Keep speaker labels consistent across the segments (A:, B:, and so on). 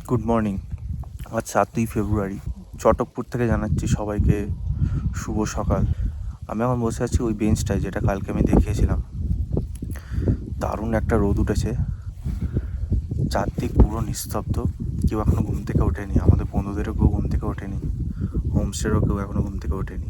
A: Good morning. আজ 7ই ফেব্রুয়ারি। চটকপুর থেকে জানাচ্ছি সবাইকে শুভ সকাল। আমি এখন বসে আছি ওই বেঞ্চটায় যেটা কালকে আমি দেখিয়েছিলাম। দারুণ একটা রোদ উঠেছে, চারদিক পুরো নিস্তব্ধ, কেউ এখনও ঘুম থেকে ওঠেনি। আমাদের বন্ধুদেরও কেউ ঘুম থেকে ওঠেনি, হোমস্টেরও কেউ এখনও ঘুম থেকে ওঠেনি।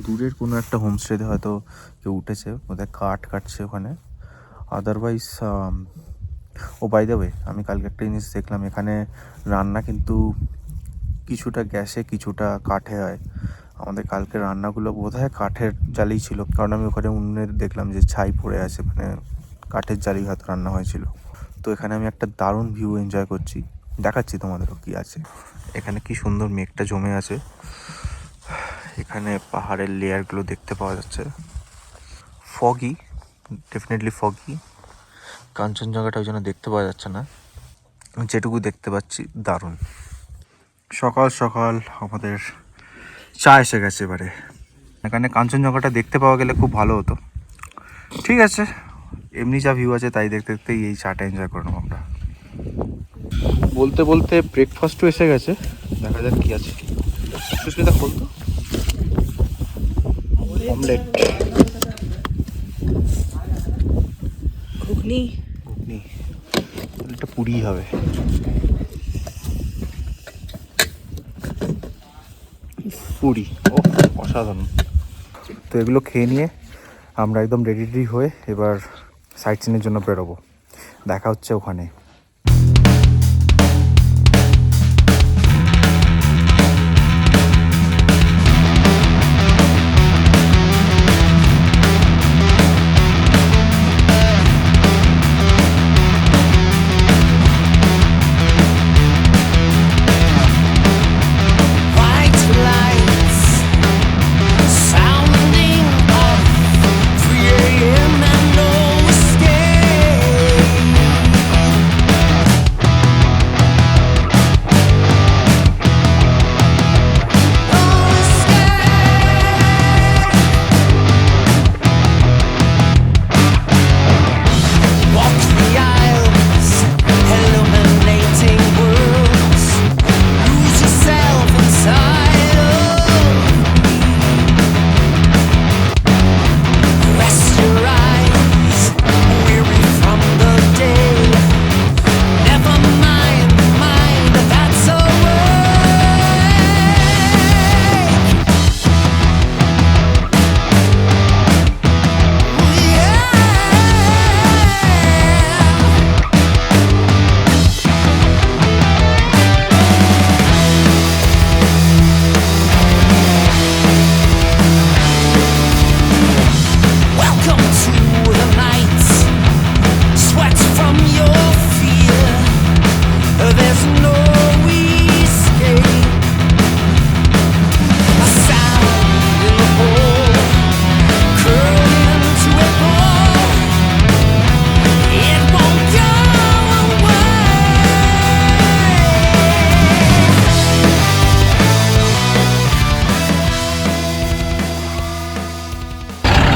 A: দূরের কোনো একটা হোমস্টেতে হয়তো কেউ উঠেছে, ওদের কাঠ কাটছে ওখানে। আদারওয়াইজ বাই দ্য ওয়ে, আমি কালকে একটা জিনিস দেখলাম, এখানে রান্না কিন্তু কিছুটা গ্যাসে কিছুটা কাঠে হয়। আমাদের কালকে রান্নাগুলো বোধহয় কাঠের জালেই ছিল, কারণ আমি ওখানে উনুনে দেখলাম যে ছাই পড়ে আছে, মানে কাঠের জালেই হয়তো রান্না হয়েছিল। তো এখানে আমি একটা দারুণ ভিউ এনজয় করছি, দেখাচ্ছি তোমাদেরও কি আছে। এখানে কি সুন্দর মেঘটা জমে আছে, এখানে পাহাড়ের লেয়ারগুলো দেখতে পাওয়া যাচ্ছে। Foggy, definitely foggy. কাঞ্চনজঙ্ঘাটা ওই জন্য দেখতে পাওয়া যাচ্ছে না, যেটুকু দেখতে পাচ্ছি দারুণ। সকাল সকাল আমাদের চা এসে গেছে। এবারে এখানে কাঞ্চনজঙ্ঘাটা দেখতে পাওয়া গেলে খুব ভালো হতো। ঠিক আছে, এমনি যা ভিউ আছে তাই দেখতে দেখতেই এই চাটা এনজয় করে নেবো আমরা। বলতে বলতে ব্রেকফাস্টও এসে গেছে, দেখা যাক কি আছে। সুস্মিতা বলতো অমলেট,
B: ঘুগনি,
A: ঘুগনি, একটা পুরি হবে। পুরি, ও অসাধারণ। তো এগুলো খেয়ে নিয়ে আমরা একদম রেডি হয়ে এবার সাইট সিনের জন্য বেরোবো। দেখা হচ্ছে ওখানে।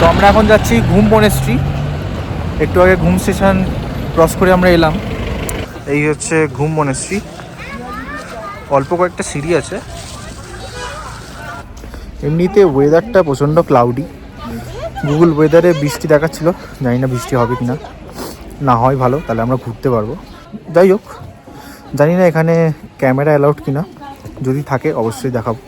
A: তো আমরা এখন যাচ্ছি ঘুম মনেস্ট্রি। একটু আগে ঘুম স্টেশন ক্রস করে আমরা এলাম। এই হচ্ছে ঘুম মনেস্ট্রি, অল্প কয়েকটা সিঁড়ি আছে। এমনিতে ওয়েদারটা প্রচণ্ড ক্লাউডি, গুগল ওয়েদারে বৃষ্টি দেখাচ্ছিল, জানি না বৃষ্টি হবে কি না। না হয় ভালো, তাহলে আমরা ঘুরতে পারবো। যাই হোক, জানি না এখানে ক্যামেরা অ্যালাউড কিনা, যদি থাকে অবশ্যই দেখাবো।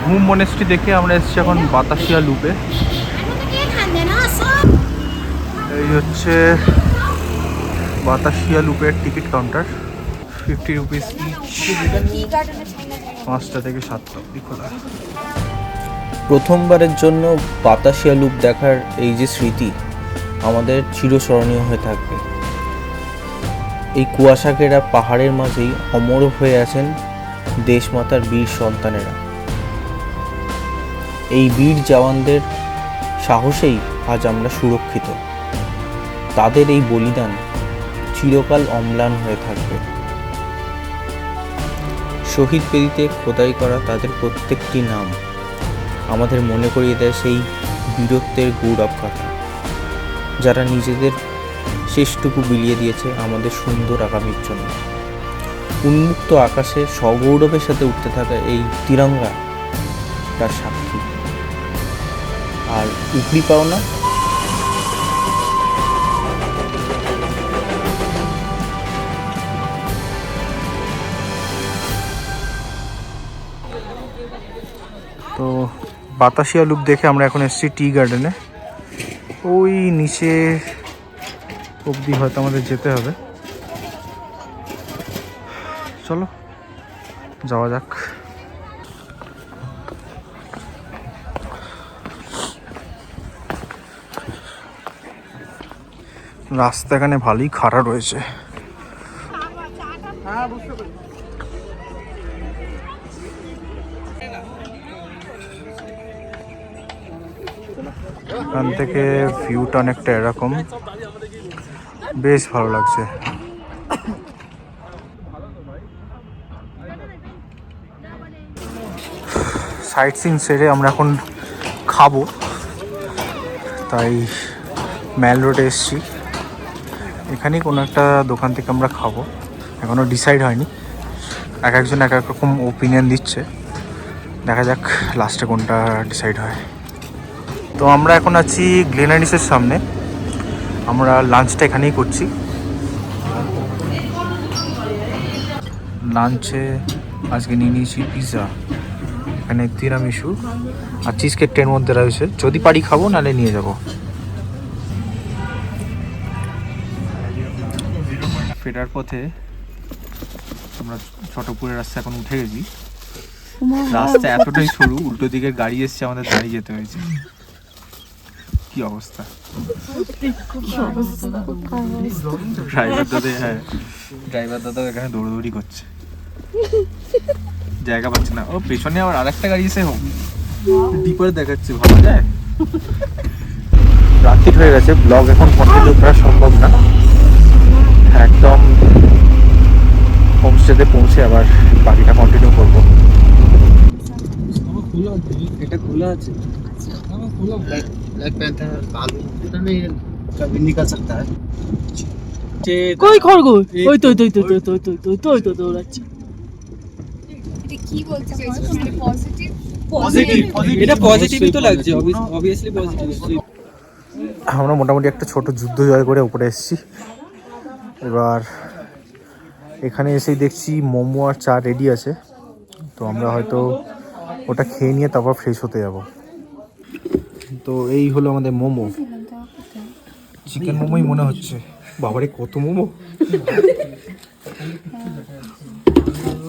A: ঘুম মনেস্ট্রি দেখে আমরা এসেছি এখন বাতাসিয়া লুপে। এই হচ্ছে বাতাসিয়া লুপের টিকিট কাউন্টার। 50 রুপিস ইচ, 5টা থেকে 7টা অবধি খোলা। প্রথমবারের জন্য বাতাসিয়া লুপ দেখার এই যে স্মৃতি আমাদের চিরস্মরণীয় হয়ে থাকবে। এই কুয়াশা ঘেরা পাহাড়ের মাঝেই অমর হয়ে আছেন দেশমাতার বীর সন্তানেরা। এই বীর জওয়ানদের সাহসেই আজ আমরা সুরক্ষিত। তাদের এই বলিদান চিরকাল অম্লান হয়ে থাকবে। শহীদ বেদিতে খোদাই করা তাদের প্রত্যেকটি নাম আমাদের মনে করিয়ে দেয় সেই বীরত্বের গৌরব কথা, যারা নিজেদের শেষটুকু বিলিয়ে দিয়েছে আমাদের সুন্দর আগামীর জন্য। উন্মুক্ত আকাশে সগৌরবের সাথে উঠতে থাকা এই তিরঙ্গা তার সাক্ষী। আর উপরি পাওনা তো বাতাসিয়া লুপ দেখে আমরা এখন এসেছি টি গার্ডেনে। ওই নিচে অবধি হয়তো আমাদের যেতে হবে। চলো যাওয়া যাক। রাস্তা এখানে ভালোই খাড়া রয়েছে। এখান থেকে ভিউটা অনেকটা এরকম, বেশ ভালো লাগছে। সাইট সিন সেরে আমরা এখন খাবো, তাই ম্যাল রোডে এসছি। এখানেই কোনো একটা দোকান থেকে আমরা খাবো, এখনও ডিসাইড হয়নি। এক একজন এক এক রকম ওপিনিয়ন দিচ্ছে, দেখা যাক লাস্টে কোনটা ডিসাইড হয়। তো আমরা এখন আছি গ্লেনারিসের সামনে, আমরা লাঞ্চটা এখানেই করছি। লাঞ্চে আজকে নিয়ে নিয়েছি পিৎজা, এখানে তিরামিসু আর চিজ কেক ট্রের মধ্যে রয়েছে। যদি পারি খাবো, নাহলে নিয়ে যাব। ফেরার পথে আমরা চটকপুরের রাস্তা এখন উঠে গেছি। রাস্তা এতটাই সরু, উল্টো দিকে গাড়ি এসছে, আমাদের দাঁড়িয়ে যেতে হয়েছে। কি অবস্থা! ড্রাইভার দাদা এখানে দৌড়দৌড়ি করছে, জায়গা পাচ্ছে না। ও পেছনে আবার আরেকটা গাড়ি এসে ডিপার দেখাচ্ছে, ভাবা যায়। রাত্রি হয়ে গেছে, ব্লগ এখন কন্টিনিউ করা সম্ভব না। একদম হোমস্টেতে পৌঁছে আবার বাকিটা কন্টিনিউ করবো।
B: এটা খোলা আছে, ब्लैक पैंथर भालू इतना नहीं कभी निकल सकता है।
C: কই খরগোশ? ওই তো তো তো তো তো তো তো তো তো দৌড়াচ্ছে।
D: এটা কি বলতে চাইছো? মানে পজিটিভ
B: এটা পজিটিভই তো লাগছে, অবভিয়াসলি পজিটিভ।
A: আমরা মোটামুটি একটা ছোট যুদ্ধ জয় করে উপরে এসেছি। এবার এখানে এসেই দেখছি মোমো আর চা রেডি আছে, তো আমরা হয়তো ওটা খেয়ে নিয়ে তারপর ফ্রেশ হতে যাব। তো এই হলো আমাদের মোমো, চিকেন মোমোই মনে হচ্ছে। বাবারে কত মোমো!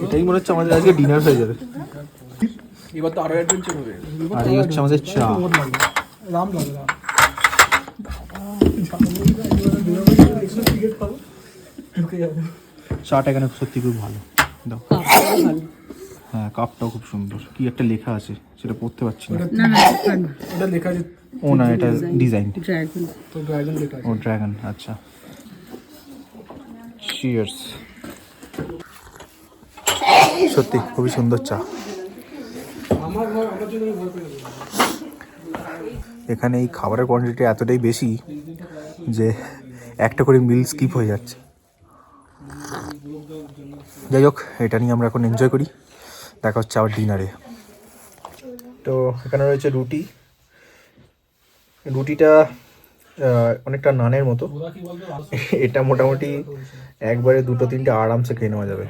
A: এটাই মনে হচ্ছে আমাদের আজকে ডিনার হয়ে যাবে।
B: এবার তো আরো অ্যাডভেঞ্চার হবে।
A: আর এই হচ্ছে আমাদের চা। চাটা এখানে সত্যি খুব ভালো। দাও। হ্যাঁ, কাপটাও খুব সুন্দর। কি একটা লেখা আছে সেটা পড়তে পারছি না।
B: ওটা লেখা আছে।
A: ও না, এটা ডিজাইন।
C: ড্রাগন।
B: তো ড্রাগন লেখা আছে।
A: ও ড্রাগন, আচ্ছা। চিয়ার্স। সত্যি খুবই সুন্দর চা। এখানে এই খাবারের কোয়ান্টিটি এতটাই বেশি যে একটা করে মিল স্কিপ হয়ে যাচ্ছে। যাই হোক, এটা নিয়ে আমরা এখন এনজয় করি। দেখা হচ্ছে আবার ডিনারে। তো এখানে রয়েছে রুটি। রুটিটা অনেকটা নানের মতো। এটা মোটামুটি একবারে 2-3টে আরামসে খেয়ে নেওয়া যাবে।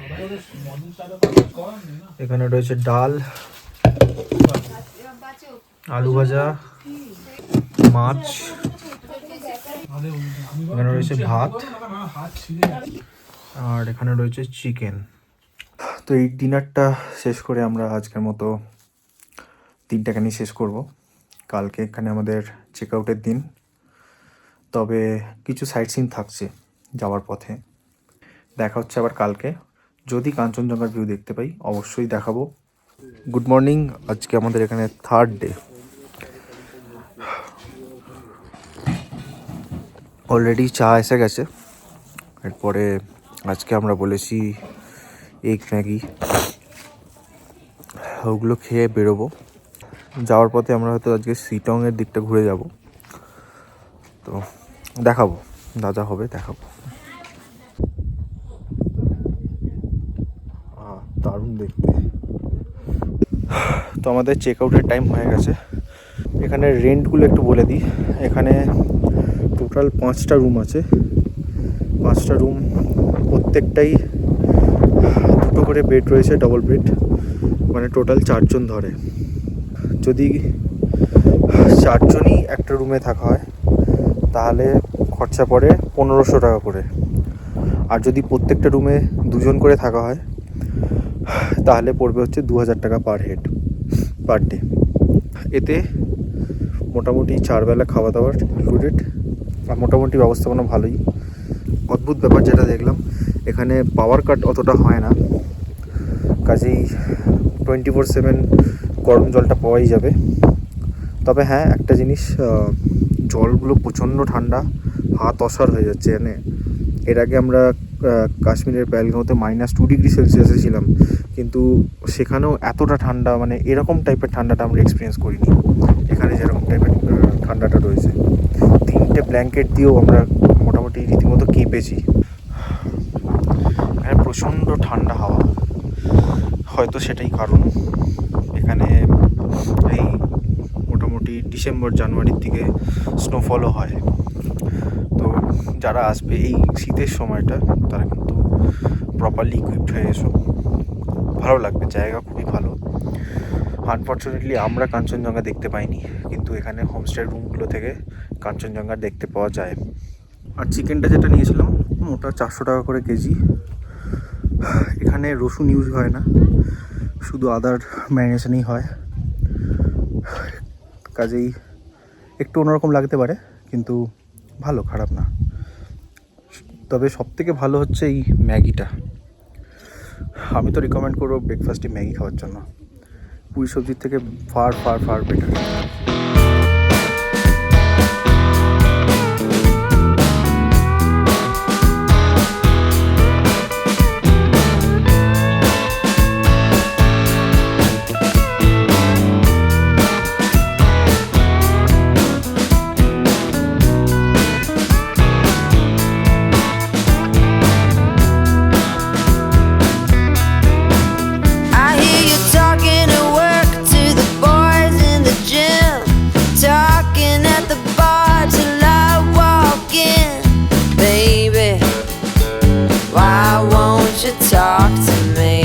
A: এখানে রয়েছে ডাল, আলু ভাজা, মাছ এখানে রয়েছে ভাত আর এখানে রয়েছে চিকেন। তো এই ডিনারটা শেষ করে আমরা আজকের মতো দিনটাকে নিয়ে শেষ করব। কালকে এখানে আমাদের চেক আউটের দিন, তবে কিছু সাইট সিন থাকছে যাওয়ার পথে। দেখা হচ্ছে আবার কালকে। যদি কাঞ্চনজঙ্ঘার ভিউ দেখতে পাই অবশ্যই দেখাবো। গুড মর্নিং, আজকে আমাদের এখানে 3rd ডে। অলরেডি চা এসে গেছে। এরপরে আজকে আমরা বলেছি এগ ম্যাগি, ওগুলো খেয়ে বেরোবো। যাওয়ার পথে আমরা হয়তো আজকে সিটংয়ের দিকটা ঘুরে যাব, তো দেখাবো, যা হবে দেখাবো। দারুণ দেখতে। তো আমাদের চেক আউটের টাইম হয়ে গেছে। এখানে রেন্টগুলো একটু বলে দিই। এখানে টোটাল 5টা রুম আছে। 5টা রুম, প্রত্যেকটাই 2টো করে বেড রয়েছে, ডবল বেড, মানে টোটাল 4 জন ধরে। যদি 4 জনই একটা রুমে থাকা হয় তাহলে খরচা পড়ে 1500 টাকা করে। আর যদি প্রত্যেকটা রুমে 2 জন করে থাকা হয় তাহলে পড়বে হচ্ছে 2000 টাকা পার হেড পার ডে। এতে মোটামুটি 4 বেলা খাওয়া দাওয়ার ইনক্লুডেড, আর মোটামুটি ব্যবস্থাপনা ভালোই। অদ্ভুত ব্যাপার যেটা দেখলাম, এখানে পাওয়ার কাট অতটা হয় না, কাজেই 24/7 গরম জলটা পাওয়াই যাবে। তবে হ্যাঁ, একটা জিনিস, জলগুলো প্রচণ্ড ঠান্ডা, হাত অসাড় হয়ে যাচ্ছে। এর আগে আমরা কাশ্মীরের পেহেলগাঁওতে -2 ডিগ্রি সেলসিয়াসে ছিলাম, কিন্তু সেখানেও এতটা ঠান্ডা, মানে এরকম টাইপের ঠান্ডাটা আমরা এক্সপিরিয়েন্স করিনি। এখানে যেরকম টাইপের ঠান্ডাটা রয়েছে, 3টে ব্ল্যাঙ্কেট দিয়েও আমরা মোটামুটি রীতিমতো কেঁপেছি। এখানে প্রচণ্ড ঠান্ডা হাওয়া, হয়তো সেটাই কারণ। এখানে এই মোটামুটি ডিসেম্বর জানুয়ারির দিকে স্নোফলও হয়। তো যারা আসবে এই শীতের সময়টা তারা কিন্তু প্রপারলি ইকুইপড হয়ে এসো, ভালো লাগবে। জায়গা খুবই ভালো। আনফর্চুনেটলি আমরা কাঞ্চনজঙ্ঘা দেখতে পাইনি, কিন্তু এখানে হোমস্টে রুমগুলো থেকে কাঞ্চনজঙ্ঘা দেখতে পাওয়া যায়। আর চিকেনটা যেটা নিয়েছিলাম ওটা 400 টাকা করে কেজি। এখানে রসুন ইউজ হয় না, শুধু আদার ম্যারিনেশনই হয়, কাজেই একটু অন্যরকম লাগতে পারে, কিন্তু ভালো, খারাপ না। তবে সবথেকে ভালো হচ্ছে এই ম্যাগিটা। আমি তো রিকমেন্ড করবো ব্রেকফাস্টে ম্যাগি খাওয়ার জন্য। পুরি সবজির থেকে far far far better.
E: I hear you talking at work to the boys in the gym, talking at the bar till I walk in. Baby, why won't you talk to me?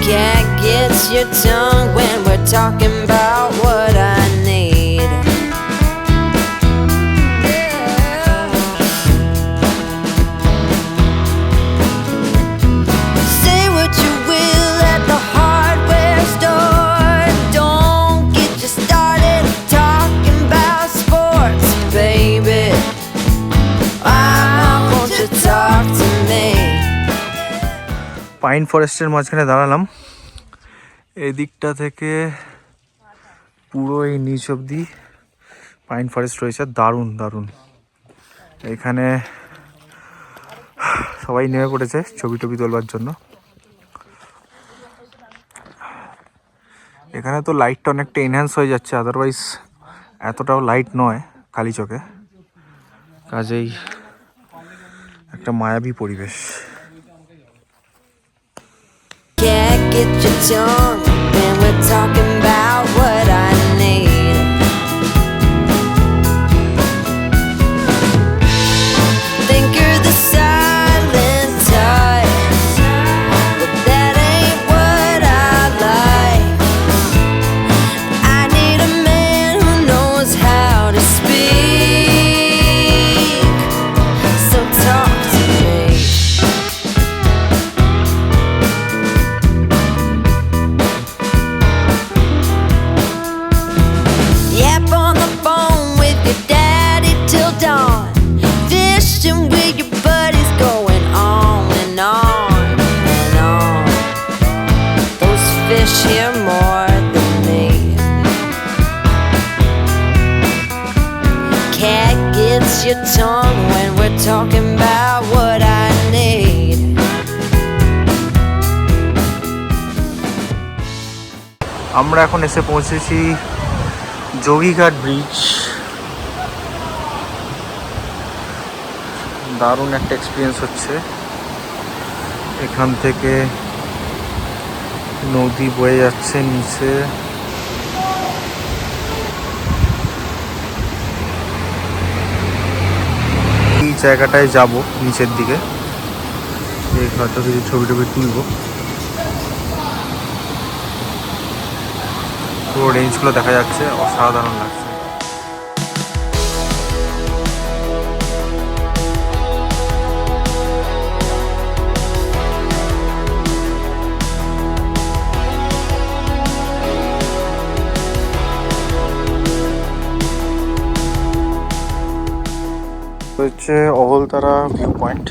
E: Can't get your tongue when we're talking about what I need. Say what you will at the hardware store. Don't get you started talking about sports, baby. Why won't you talk to me?
A: Pine ফরেস্টের মাঝখানে দাঁড়ালাম। এই দিকটা থেকে পুরো এই নিচ অবধি পাইন ফরেস্ট রয়েছে। দারুণ দারুণ। এখানে সবাই নেমে পড়েছে ছবি টবি তোলবার জন্য। এখানে তো লাইটটা অনেকটা এনহ্যান্স হয়ে যাচ্ছে, আদারওয়াইজ এতটাও লাইট নয় কালী চোখে, কাজেই একটা মায়াবী পরিবেশ।
E: Can't get your tongue when we're talking about what I need. Think you're the silent type, but that ain't what I like. I need a man who knows
A: আমরা এখন এসে পৌঁছেছি যোগীঘাট ব্রিজ। দারুণ একটা এক্সপিরিয়েন্স হচ্ছে। এখান থেকে নদী বয়ে যাচ্ছে নিচে। এই জায়গাটায় যাব নিচের দিকে, হয়তো কিছু ছবি টবি তুলব। পুরো রেঞ্জগুলো দেখা যাচ্ছে, অসাধারণ লাগছে। হচ্ছে অগলতারা ভিউ পয়েন্ট।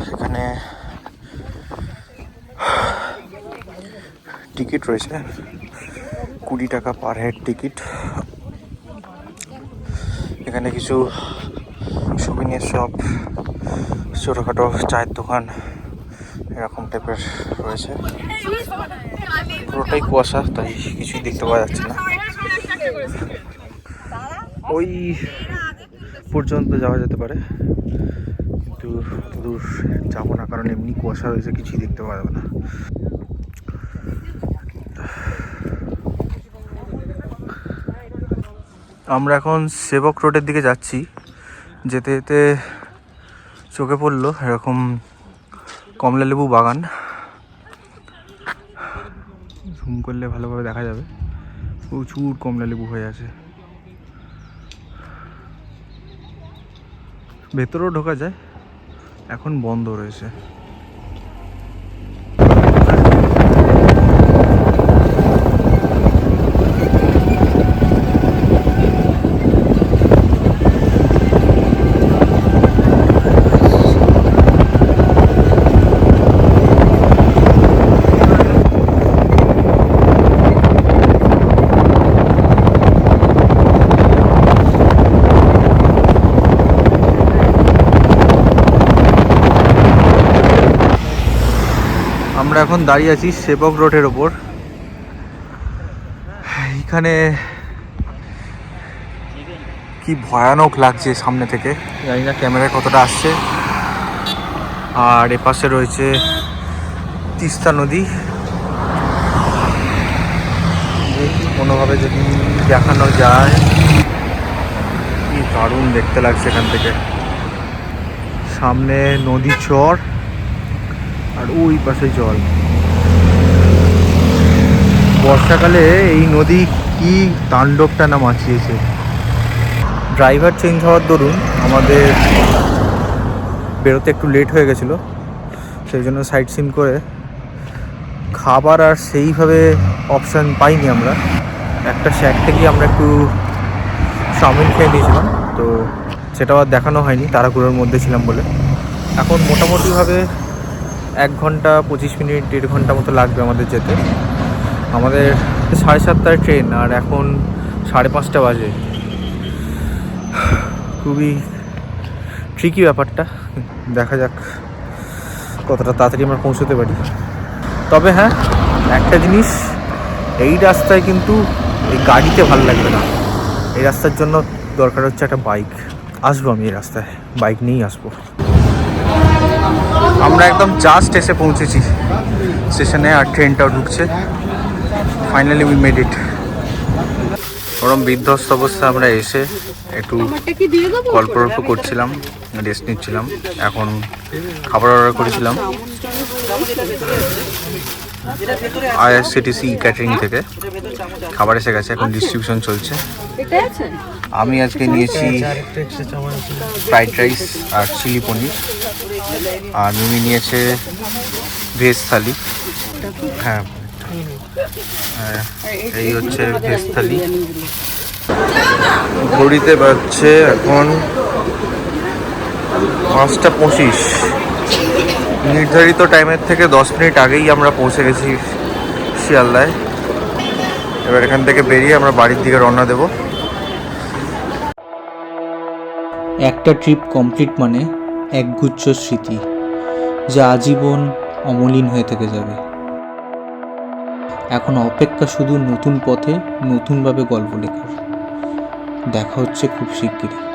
A: সেখানে টিকিট রয়েছে 20 টাকা পার হেড টিকিট। এখানে কিছু সুভিনিয়ার শপ, ছোটোখাটো চায়ের দোকান এরকম টাইপের রয়েছে। পুরোটাই কুয়াশা, তাই কিছুই দেখতে পাওয়া যাচ্ছে না। ওই পর্যন্ত যাওয়া যেতে পারে, কিন্তু দূর যাবো না, কারণ এমনি কুয়াশা রয়েছে, কিছুই দেখতে পাওয়া যাবে না। আমরা এখন সেবক রোডের দিকে যাচ্ছি। যেতে যেতে চোখে পড়লো এরকম কমলালেবু বাগান। জুম করলে ভালোভাবে দেখা যাবে, প্রচুর কমলালেবু হয়ে আছে। ভেতরেও ঢোকা যায়, এখন বন্ধ রয়েছে। আমরা এখন দাঁড়িয়ে আছি সেবক রোডের ওপর। এখানে কি ভয়ানক লাগছে সামনে থেকে, জানি না ক্যামেরায় কতটা আসছে। আর এপাশে রয়েছে তিস্তা নদী। কোনোভাবে যদি দেখানো যায়, কি দারুণ দেখতে লাগছে এখান থেকে। সামনে নদী চর, আর ওই পাশে জল। বর্ষাকালে এই নদী কি তাণ্ডবটা না মাচিয়েছে। ড্রাইভার চেঞ্জ হওয়ার দরুন আমাদের বেরোতে একটু লেট হয়ে গেছিলো, সেই জন্য সাইট সিন করে খাবার আর সেইভাবে অপশান পাইনি আমরা। একটা শ্যাক থেকে আমরা একটু চাউমিন খেয়ে নিয়েছিলাম, তো সেটাও আর দেখানো হয়নি, তাড়াহুড়োর মধ্যে ছিলাম বলে। এখন মোটামুটিভাবে 1 ঘন্টা 25 মিনিট 1.5 ঘন্টা মতো লাগবে আমাদের যেতে। আমাদের 7:30টায় ট্রেন, আর এখন 5:30 বাজে। খুবই ট্রিকি ব্যাপারটা, দেখা যাক কতটা তাড়াতাড়ি আমরা পৌঁছতে পারি। তবে হ্যাঁ, একটা জিনিস, এই রাস্তায় কিন্তু এই গাড়িতে ভালো লাগবে না। এই রাস্তার জন্য দরকার হচ্ছে একটা বাইক। আসবো আমি এই রাস্তায়, বাইক নিয়েই আসবো। আমরা একদম জাস্ট এসে পৌঁছেছি স্টেশনে, আর ট্রেনটাও ঢুকছে। Finally we made it. ওরম বিধ্বস্ত অবস্থা আমরা এসে একটু গল্প করছিলাম, রেস্ট নিচ্ছিলাম। এখন খাবার অর্ডার করেছিলাম IRCTC ক্যাটারিং থেকে। খাবার এসে গেছে, এখন ডিস্ট্রিবিউশন চলছে। আমি আজকে নিয়েছি ফ্রাইড রাইস আর চিলি পনির, আর মিমি নিয়েছে ভেজ থালি। হ্যাঁ, এই হচ্ছে ভেজ থালি। ঘড়িতে বাজছে এখন 5:25। নির্ধারিত টাইমের থেকে 10 মিনিট আগেই আমরা পৌঁছে গেছি শিয়ালদায়। এবার এখান থেকে বেরিয়ে আমরা বাড়ির দিকে রওনা দেব।
C: একটা ট্রিপ কমপ্লিট মানে একগুচ্ছ স্মৃতি, যা আজীবন অমলিন হয়ে থেকে যাবে।
F: এখন অপেক্ষা শুধু নতুন পথে নতুনভাবে গল্প লেখার। দেখা হচ্ছে খুব শিগগিরই।